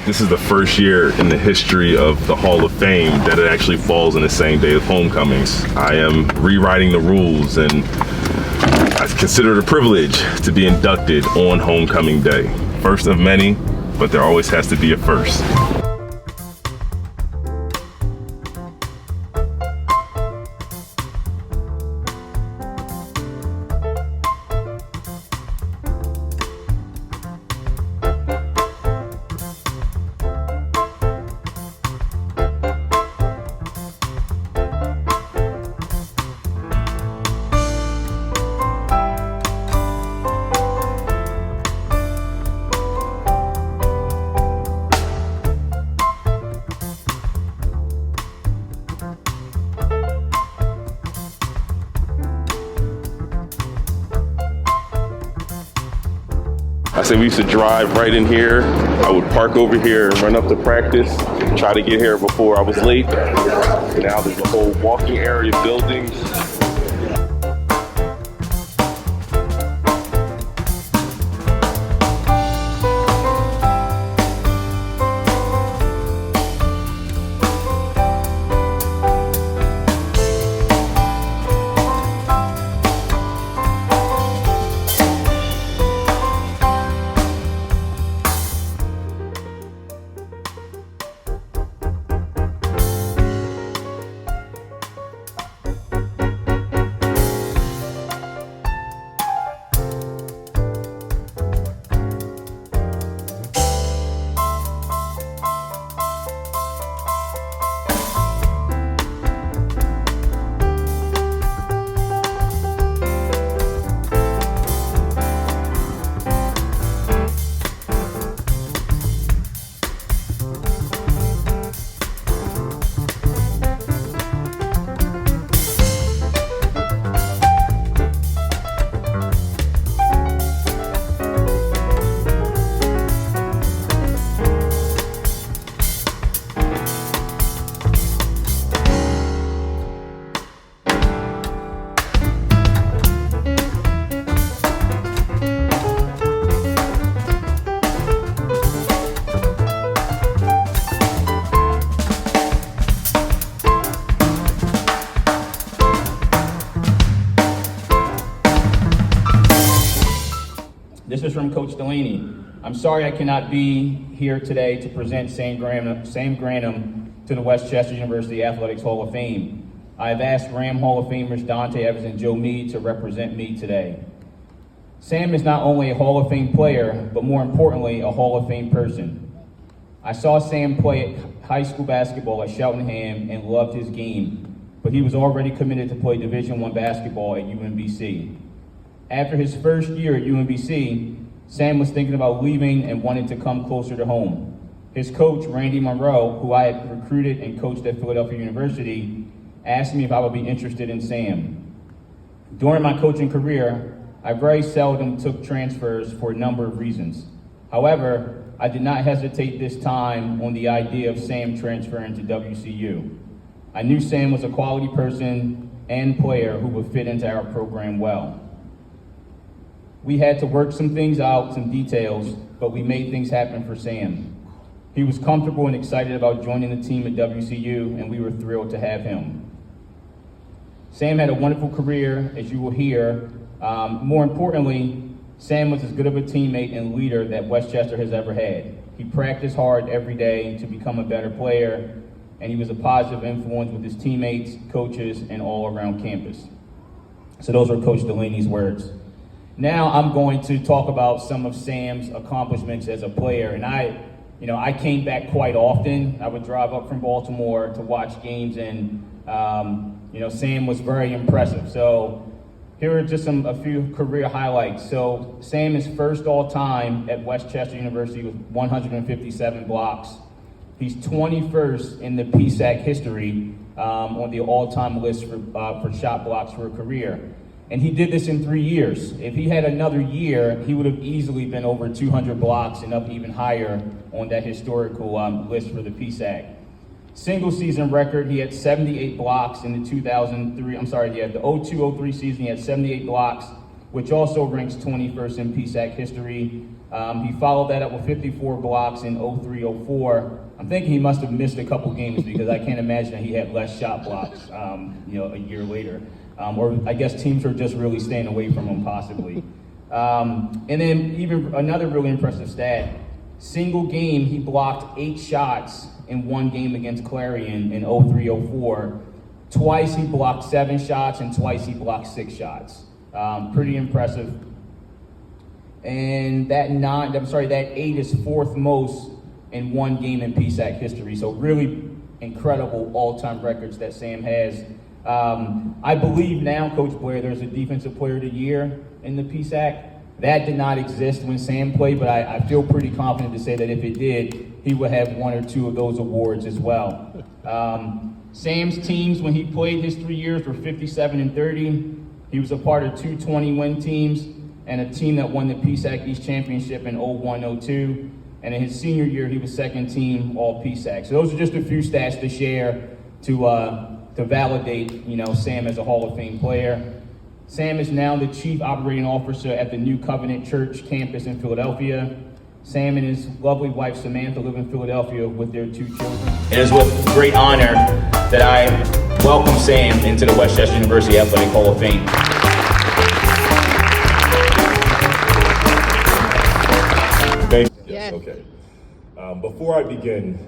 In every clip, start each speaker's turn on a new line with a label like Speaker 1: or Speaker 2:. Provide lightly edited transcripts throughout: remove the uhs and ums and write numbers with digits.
Speaker 1: This is the first year in the history of the Hall of Fame that it actually falls on the same day as homecomings. I am rewriting the rules, and I consider it a privilege to be inducted on homecoming day. First of many, but there always has to be a first. I said we used to drive right in here. I would park over here and run up to practice, try to get here before I was late. Now there's a whole walking area, buildings.
Speaker 2: This is from Coach Delaney. I'm sorry I cannot be here today to present Sam Grannum to the Westchester University Athletics Hall of Fame. I have asked Ram Hall of Famers Dante Evans and Joe Meade to represent me today. Sam is not only a Hall of Fame player, but more importantly, a Hall of Fame person. I saw Sam play high school basketball at Cheltenham and loved his game, but he was already committed to play Division I basketball at UMBC. After his first year at UMBC, Sam was thinking about leaving and wanted to come closer to home. His coach, Randy Monroe, who I had recruited and coached at Philadelphia University, asked me if I would be interested in Sam. During my coaching career, I very seldom took transfers for a number of reasons. However, I did not hesitate this time on the idea of Sam transferring to WCU. I knew Sam was a quality person and player who would fit into our program well. We had to work some things out, some details, but we made things happen for Sam. He was comfortable and excited about joining the team at WCU, and we were thrilled to have him. Sam had a wonderful career, as you will hear. More importantly, Sam was as good of a teammate and leader that Westchester has ever had. He practiced hard every day to become a better player, and he was a positive influence with his teammates, coaches, and all around campus. So those were Coach Delaney's words. Now I'm going to talk about some of Sam's accomplishments as a player. And I came back quite often. I would drive up from Baltimore to watch games, and Sam was very impressive. So here are just a few career highlights. So Sam is first all time at Westchester University with 157 blocks. He's 21st in the PSAC history on the all-time list for shot blocks for a career. And he did this in 3 years. If he had another year, he would have easily been over 200 blocks and up even higher on that historical list for the PSAC. Single season record, he had 78 blocks in the 02-03 season. He had 78 blocks. which also ranks 21st in PSAC history. He followed that up with 54 blocks in 03-04. I'm thinking he must have missed a couple games because I can't imagine that he had less shot blocks, a year later. Or I guess teams are just really staying away from him possibly. And then even another really impressive stat, single game, he blocked 8 shots in one game against Clarion in 03-04. Twice he blocked 7 shots and twice he blocked 6 shots. Pretty impressive. And that 8 is 4th most in one game in PSAC history. So really incredible all-time records that Sam has. I believe now, Coach Blair, there's a Defensive Player of the Year in the PSAC. That did not exist when Sam played, but I feel pretty confident to say that if it did, he would have 1 or 2 of those awards as well. Sam's teams, when he played his 3 years, were 57 and 30. He was a part of 2 20-win teams and a team that won the PSAC East Championship in 01-02. And in his senior year, he was second team all PSAC. So those are just a few stats to share to validate, Sam as a Hall of Fame player. Sam is now the Chief Operating Officer at the New Covenant Church campus in Philadelphia. Sam and his lovely wife Samantha live in Philadelphia with their 2 children. It is with great honor that I welcome Sam into the Westchester University Athletic Hall of Fame.
Speaker 1: Thank you. Yes. Okay. Before I begin,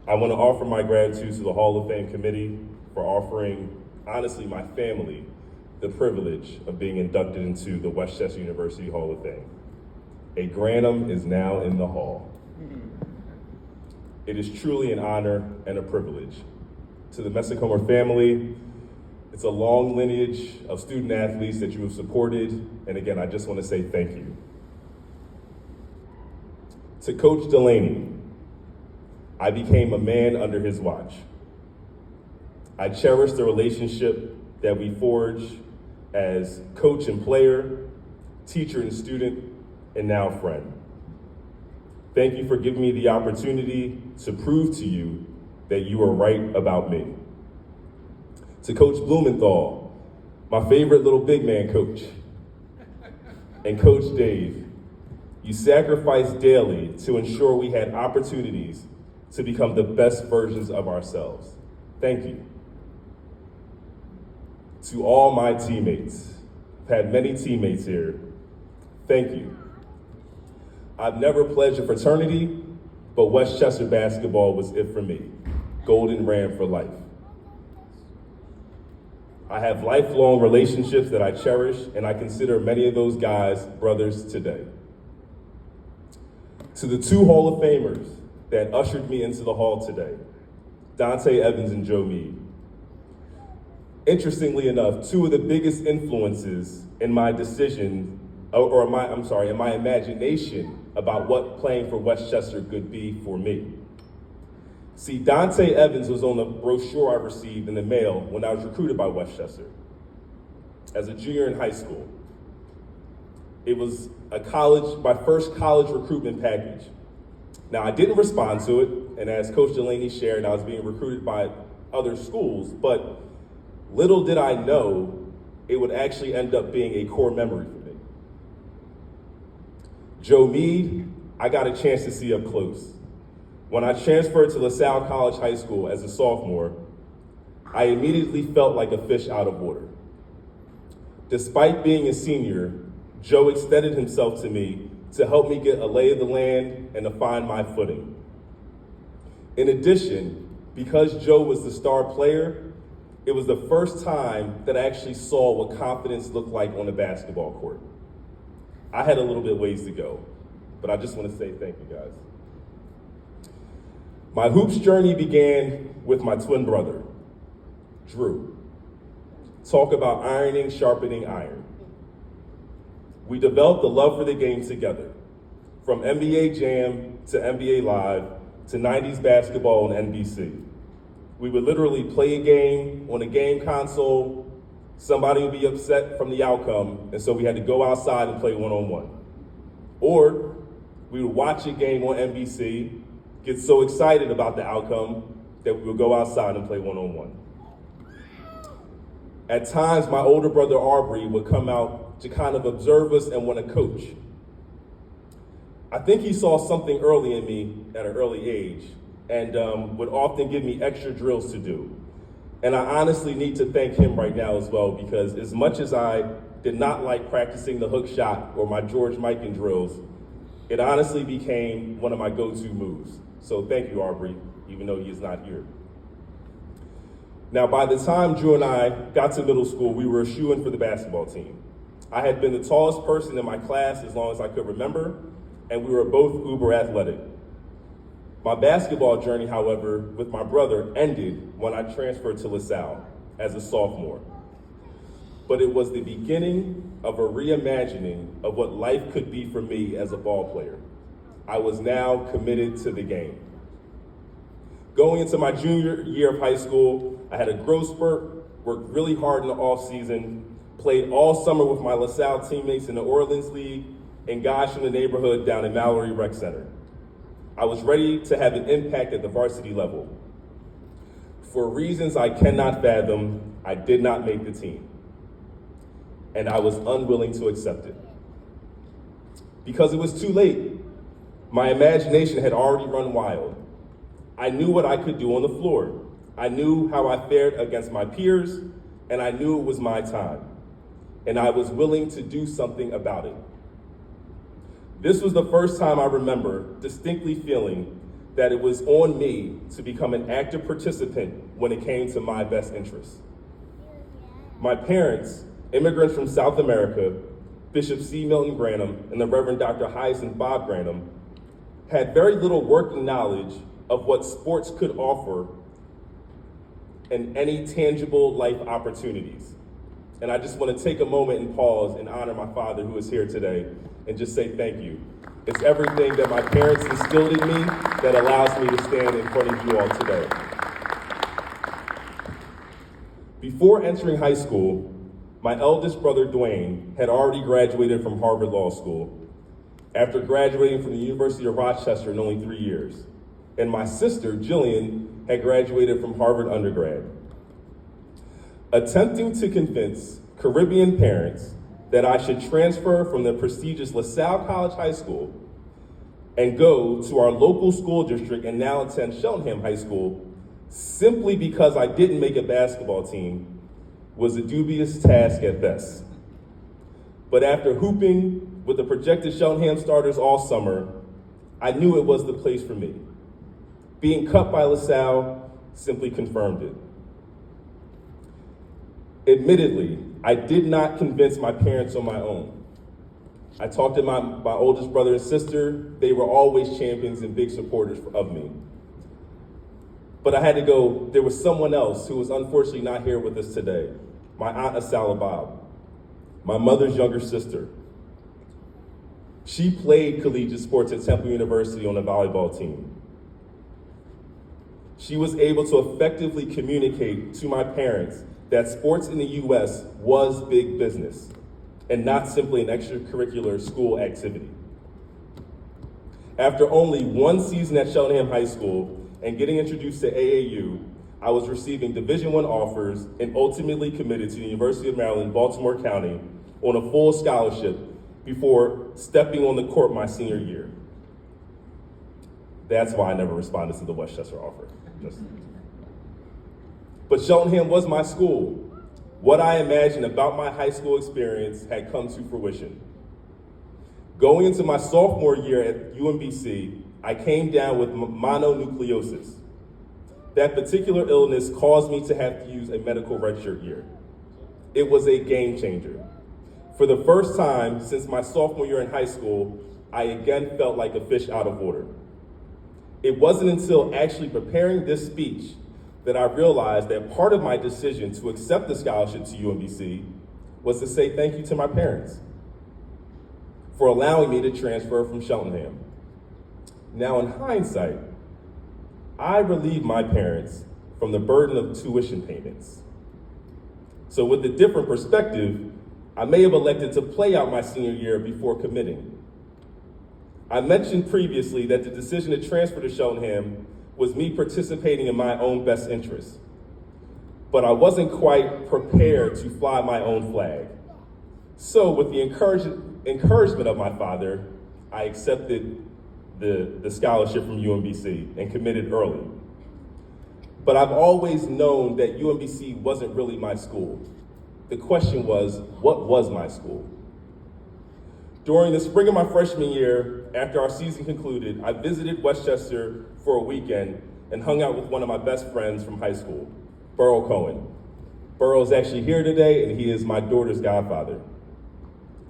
Speaker 1: I want to offer my gratitude to the Hall of Fame committee for offering, honestly, my family the privilege of being inducted into the Westchester University Hall of Fame. A Grannum is now in the hall. It is truly an honor and a privilege. To the Messicomer family, it's a long lineage of student athletes that you have supported, and again, I just want to say thank you. To Coach Delaney, I became a man under his watch. I cherish the relationship that we forged as coach and player, teacher and student, and now friend. Thank you for giving me the opportunity to prove to you that you are right about me. To Coach Blumenthal, my favorite little big man coach, and Coach Dave, you sacrificed daily to ensure we had opportunities to become the best versions of ourselves. Thank you. To all my teammates, I've had many teammates here, thank you. I've never pledged a fraternity, but Westchester basketball was it for me. Golden Ram for life. I have lifelong relationships that I cherish, and I consider many of those guys brothers today. To the 2 Hall of Famers that ushered me into the hall today, Dante Evans and Joe Meade. Interestingly enough, 2 of the biggest influences in my decision, in my imagination about what playing for Westchester could be for me. See, Dante Evans was on the brochure I received in the mail when I was recruited by Westchester as a junior in high school. It was my first college recruitment package. Now, I didn't respond to it, and as Coach Delaney shared, I was being recruited by other schools, but little did I know it would actually end up being a core memory for me. Joe Meade, I got a chance to see up close. When I transferred to LaSalle College High School as a sophomore, I immediately felt like a fish out of water. Despite being a senior, Joe extended himself to me to help me get a lay of the land and to find my footing. In addition, because Joe was the star player, it was the first time that I actually saw what confidence looked like on a basketball court. I had a little bit ways to go, but I just want to say thank you, guys. My hoops journey began with my twin brother, Drew. Talk about ironing, sharpening iron. We developed a love for the game together, from NBA Jam to NBA Live to 90s basketball on NBC. We would literally play a game on a game console, somebody would be upset from the outcome, and so we had to go outside and play one-on-one. Or we would watch a game on NBC, get so excited about the outcome that we would go outside and play one-on-one. At times, my older brother Aubrey would come out
Speaker 3: to kind of observe us and want to coach. I think he saw something early in me at an early age and would often give me extra drills to do. And I honestly need to thank him right now as well, because as much as I did not like practicing the hook shot or my George Mikan drills, it honestly became one of my go-to moves. So thank you, Aubrey, even though he is not here. Now, by the time Drew and I got to middle school, we were a shoo-in for the basketball team. I had been the tallest person in my class as long as I could remember, and we were both uber athletic. My basketball journey, however, with my brother ended when I transferred to LaSalle as a sophomore. But it was the beginning of a reimagining of what life could be for me as a ball player. I was now committed to the game. Going into my junior year of high school, I had a growth spurt, worked really hard in the off season, played all summer with my LaSalle teammates in the Orleans League, and guys from the neighborhood down in Mallory Rec Center. I was ready to have an impact at the varsity level. For reasons I cannot fathom, I did not make the team, and I was unwilling to accept it. Because it was too late. My imagination had already run wild. I knew what I could do on the floor. I knew how I fared against my peers, and I knew it was my time. And I was willing to do something about it. This was the first time I remember distinctly feeling that it was on me to become an active participant when it came to my best interests. My parents, immigrants from South America, Bishop C. Milton Grannum and the Reverend Dr. Hyacinth Bob Grannum, had very little working knowledge of what sports could offer and any tangible life opportunities. And I just want to take a moment and pause and honor my father who is here today and just say thank you. It's everything that my parents instilled in me that allows me to stand in front of you all today. Before entering high school, my eldest brother, Dwayne, had already graduated from Harvard Law School after graduating from the University of Rochester in only 3 years. And my sister, Jillian, had graduated from Harvard undergrad. Attempting to convince Caribbean parents that I should transfer from the prestigious LaSalle College High School and go to our local school district and now attend Cheltenham High School simply because I didn't make a basketball team was a dubious task at best. But after hooping with the projected Cheltenham starters all summer, I knew it was the place for me. Being cut by LaSalle simply confirmed it. Admittedly, I did not convince my parents on my own. I talked to my oldest brother and sister. They were always champions and big supporters of me. But I had to go, there was someone else who was unfortunately not here with us today, my Aunt Asala Bob, my mother's younger sister. She played collegiate sports at Temple University on a volleyball team. She was able to effectively communicate to my parents that sports in the U.S. was big business and not simply an extracurricular school activity. After only one season at Cheltenham High School and getting introduced to AAU, I was receiving Division I offers and ultimately committed to the University of Maryland, Baltimore County on a full scholarship before stepping on the court my senior year. That's why I never responded to the Westchester offer. But Cheltenham was my school. What I imagined about my high school experience had come to fruition. Going into my sophomore year at UMBC, I came down with mononucleosis. That particular illness caused me to have to use a medical redshirt year. It was a game changer. For the first time since my sophomore year in high school, I again felt like a fish out of water. It wasn't until actually preparing this speech that I realized that part of my decision to accept the scholarship to UMBC was to say thank you to my parents for allowing me to transfer from Cheltenham. Now, in hindsight, I relieved my parents from the burden of tuition payments. So with a different perspective, I may have elected to play out my senior year before committing. I mentioned previously that the decision to transfer to Cheltenham was me participating in my own best interest. But I wasn't quite prepared to fly my own flag. So with the encouragement of my father, I accepted the scholarship from UMBC and committed early. But I've always known that UMBC wasn't really my school. The question was, what was my school? During the spring of my freshman year, after our season concluded, I visited Westchester for a weekend and hung out with one of my best friends from high school, Burrow Cohen. Burrow's actually here today, and he is my daughter's godfather.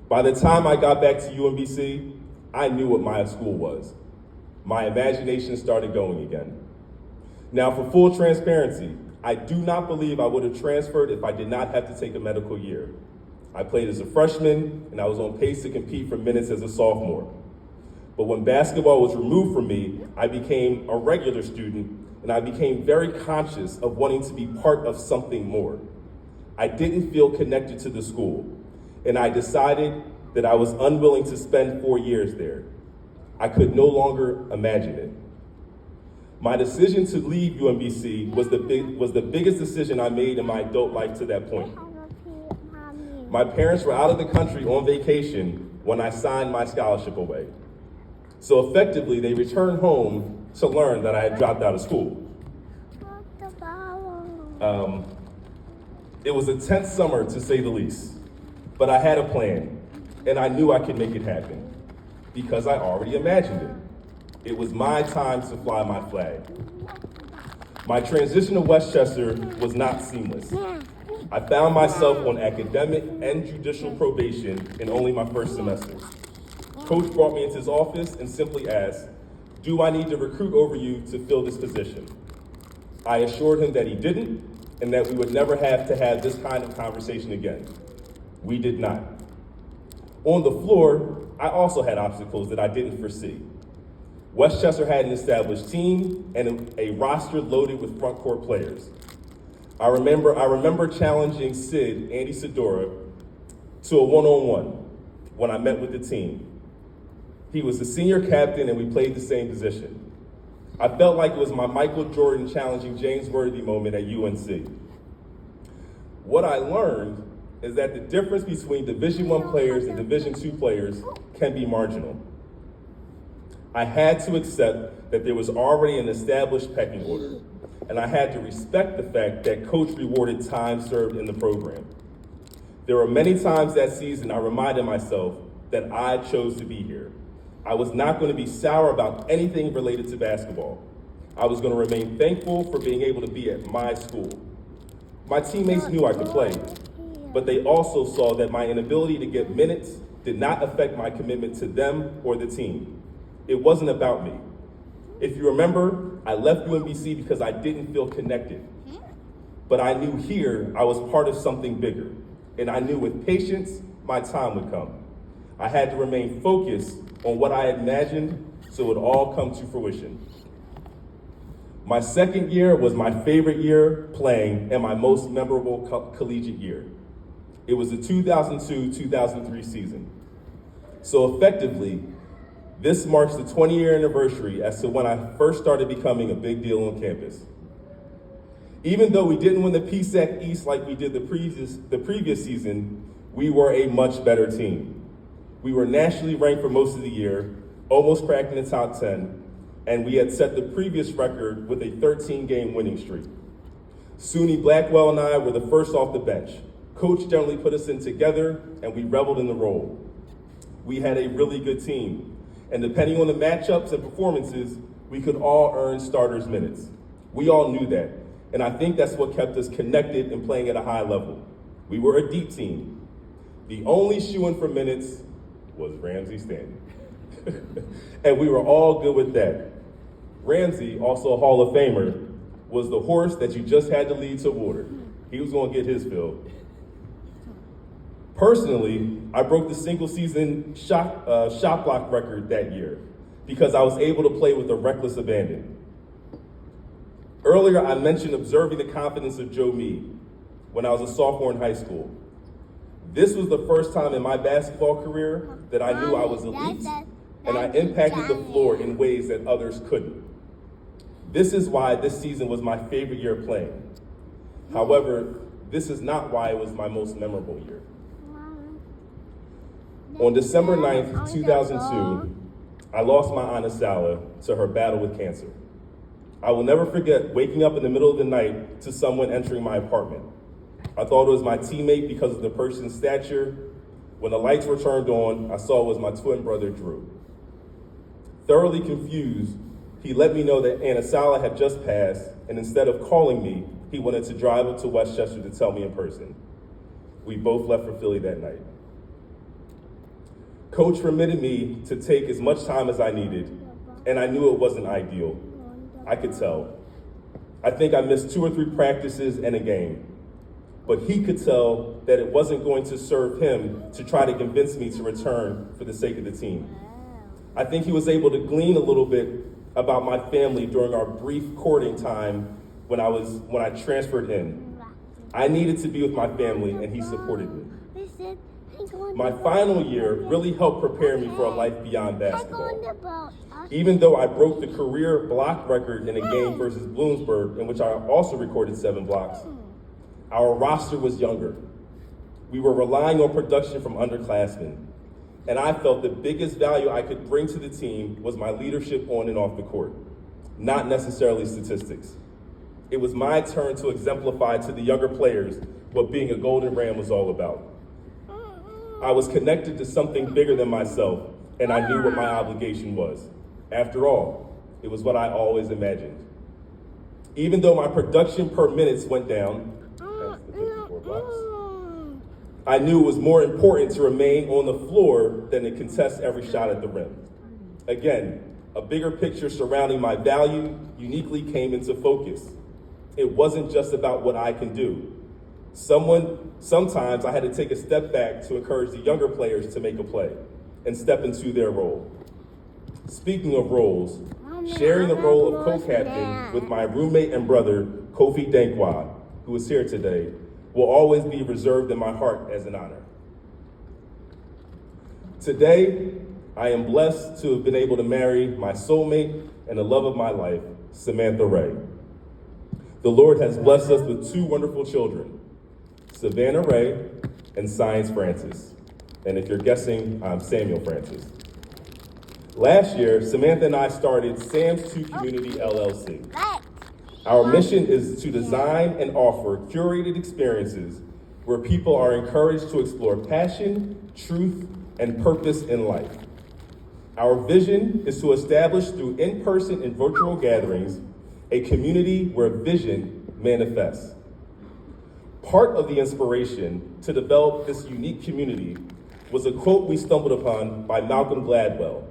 Speaker 3: By the time I got back to UMBC, I knew what my school was. My imagination started going again. Now, for full transparency, I do not believe I would have transferred if I did not have to take a medical year. I played as a freshman, and I was on pace to compete for minutes as a sophomore. But when basketball was removed from me, I became a regular student, and I became very conscious of wanting to be part of something more. I didn't feel connected to the school, and I decided that I was unwilling to spend 4 years there. I could no longer imagine it. My decision to leave UMBC was the biggest decision I made in my adult life to that point. My parents were out of the country on vacation when I signed my scholarship away. So effectively, they returned home to learn that I had dropped out of school. It was a tense summer, to say the least, but I had a plan, and I knew I could make it happen because I already imagined it. It was my time to fly my flag. My transition to Westchester was not seamless. I found myself on academic and judicial probation in only my first semester. Coach brought me into his office and simply asked, "Do I need to recruit over you to fill this position?" I assured him that he didn't and that we would never have to have this kind of conversation again. We did not. On the floor, I also had obstacles that I didn't foresee. Westchester had an established team and a roster loaded with front court players. I remember challenging Andy Sidora, to a one-on-one when I met with the team. He was the senior captain and we played the same position. I felt like it was my Michael Jordan challenging James Worthy moment at UNC. What I learned is that the difference between Division I players and Division II players can be marginal. I had to accept that there was already an established pecking order, and I had to respect the fact that Coach rewarded time served in the program. There were many times that season I reminded myself that I chose to be here. I was not going to be sour about anything related to basketball. I was going to remain thankful for being able to be at my school. My teammates knew I could play, but they also saw that my inability to get minutes did not affect my commitment to them or the team. It wasn't about me. If you remember, I left UMBC because I didn't feel connected. But I knew here I was part of something bigger, and I knew with patience, my time would come. I had to remain focused on what I had imagined so it would all come to fruition. My second year was my favorite year playing and my most memorable collegiate year. It was the 2002-2003 season. So effectively, this marks the 20-year anniversary as to when I first started becoming a big deal on campus. Even though we didn't win the PSAC East like we did the previous season, we were a much better team. We were nationally ranked for most of the year, almost cracking the top 10, and we had set the previous record with a 13-game winning streak. SUNY Blackwell and I were the first off the bench. Coach generally put us in together, and we reveled in the role. We had a really good team, and depending on the matchups and performances, we could all earn starters minutes. We all knew that, and I think that's what kept us connected and playing at a high level. We were a deep team. The only shoo-in for minutes was Ramsey Stanton. And we were all good with that. Ramsey, also a Hall of Famer, was the horse that you just had to lead to water. He was going to get his fill. Personally, I broke the single season shot block record that year because I was able to play with a reckless abandon. Earlier, I mentioned observing the confidence of Joe Meade when I was a sophomore in high school. This was the first time in my basketball career that I knew I was elite and I impacted the floor in ways that others couldn't. This is why this season was my favorite year playing. However, this is not why it was my most memorable year. On December 9th, 2002, I lost my Aunt Sala to her battle with cancer. I will never forget waking up in the middle of the night to someone entering my apartment. I thought it was my teammate because of the person's stature. When the lights were turned on, I saw it was my twin brother, Drew. Thoroughly confused, he let me know that Aunt Sala had just passed, and instead of calling me, he wanted to drive up to Westchester to tell me in person. We both left for Philly that night. Coach permitted me to take as much time as I needed, and I knew it wasn't ideal. I could tell. I think I missed 2 or 3 practices and a game. But he could tell that it wasn't going to serve him to try to convince me to return for the sake of the team. I think he was able to glean a little bit about my family during our brief courting time when I transferred in. I needed to be with my family, and he supported me. My final year really helped prepare me for a life beyond basketball. Even though I broke the career block record in a game versus Bloomsburg, in which I also recorded 7 blocks, our roster was younger. We were relying on production from underclassmen, and I felt the biggest value I could bring to the team was my leadership on and off the court, not necessarily statistics. It was my turn to exemplify to the younger players what being a Golden Ram was all about. I was connected to something bigger than myself, and I knew what my obligation was. After all, it was what I always imagined. Even though my production per minutes went down, I knew it was more important to remain on the floor than to contest every shot at the rim. Again, a bigger picture surrounding my value uniquely came into focus. It wasn't just about what I can do. Sometimes I had to take a step back to encourage the younger players to make a play and step into their role. Speaking of roles, sharing the role of co-captain with my roommate and brother, Kofi Dankwa, who is here today, will always be reserved in my heart as an honor. Today, I am blessed to have been able to marry my soulmate and the love of my life, Samantha Ray. The Lord has blessed us with 2 wonderful children, Savannah Ray and Science Francis. And if you're guessing, I'm Samuel Francis. Last year, Samantha and I started Sam's 2 Community LLC. Our mission is to design and offer curated experiences where people are encouraged to explore passion, truth, and purpose in life. Our vision is to establish through in-person and virtual gatherings a community where vision manifests. Part of the inspiration to develop this unique community was a quote we stumbled upon by Malcolm Gladwell.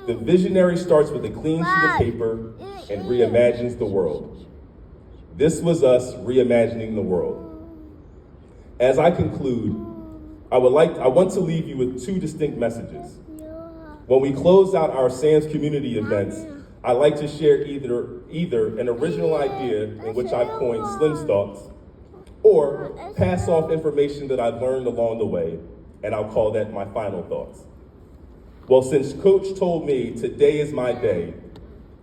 Speaker 3: The visionary starts with a clean sheet of paper and reimagines the world. This was us reimagining the world. As I conclude, I want to leave you with 2 distinct messages. When we close out our Sam's community events, I'd like to share either an original idea in which I've coined Slim's Thoughts, or pass off information that I've learned along the way, and I'll call that my final thoughts. Well, since Coach told me today is my day,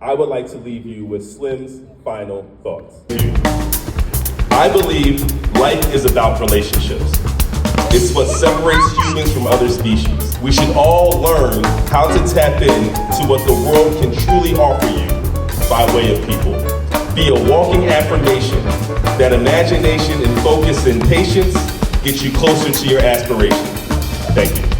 Speaker 3: I would like to leave you with Slim's final thoughts. I believe life is about relationships. It's what separates humans from other species. We should all learn how to tap into what the world can truly offer you by way of people. Be a walking affirmation that imagination and focus and patience get you closer to your aspirations. Thank you.